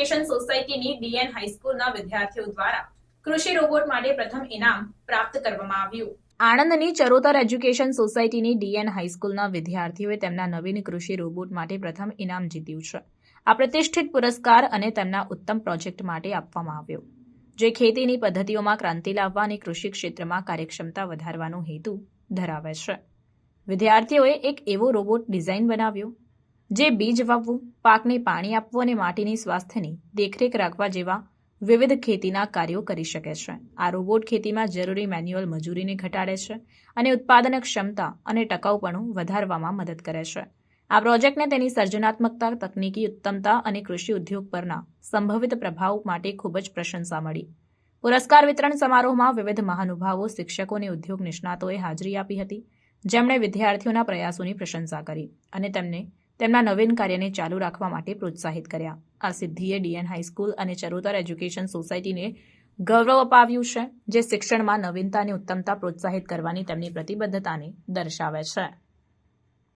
Education સોસાયટીની DN હાઈસ્કૂલના વિદ્યાર્થીઓ દ્વારા કૃષિ રોબોટ માટે પ્રથમ ઇનામ પ્રાપ્ત કરવામાં આવ્યું। આણંદની ચરોતર એજ્યુકેશન સોસાયટીની ડીએન હાઈસ્કૂલના વિદ્યાર્થીઓએ તેમના નવીન કૃષિ રોબોટ માટે પ્રથમ ઇનામ જીત્યું છે। આ પ્રતિષ્ઠિત પુરસ્કાર અને તેમના ઉત્તમ પ્રોજેક્ટ માટે આપવામાં આવ્યો, જે ખેતીની પદ્ધતિઓમાં ક્રાંતિ લાવવા અને કૃષિ ક્ષેત્રમાં કાર્યક્ષમતા વધારવાનો હેતુ ધરાવે છે। વિદ્યાર્થીઓએ એક એવો રોબોટ ડિઝાઇન બનાવ્યો જે બીજ વાવવું, પાકને પાણી આપવું અને માટીની સ્વાસ્થ્યની દેખરેખ રાખવા જેવા વિવિધ ખેતીના કાર્યો કરી શકે છે। આ રોબોટ ખેતીમાં જરૂરી મેન્યુઅલ મજૂરીને ઘટાડે છે અને ઉત્પાદન ક્ષમતા અને ટકાઉપણું વધારવામાં મદદ કરે છે। આ પ્રોજેક્ટને તેની સર્જનાત્મકતા, તકનીકી ઉત્તમતા અને કૃષિ ઉદ્યોગ પરના સંભવિત પ્રભાવ માટે ખૂબ જ પ્રશંસા મળી। પુરસ્કાર વિતરણ સમારોહમાં વિવિધ મહાનુભાવો, શિક્ષકો અને ઉદ્યોગ નિષ્ણાતોએ હાજરી આપી હતી, જેમણે વિદ્યાર્થીઓના પ્રયાસોની પ્રશંસા કરી અને તેમને તેમના નવીન કાર્યને ચાલુ રાખવા માટે પ્રોત્સાહિત કર્યા। આ સિદ્ધિએ ડીએન હાઈસ્કૂલ અને ચરોતર એજ્યુકેશન સોસાયટીને ગૌરવ અપાવ્યું છે, જે શિક્ષણમાં નવીનતા અને ઉત્તમતા પ્રોત્સાહિત કરવાની તેમની પ્રતિબદ્ધતાને દર્શાવે છે।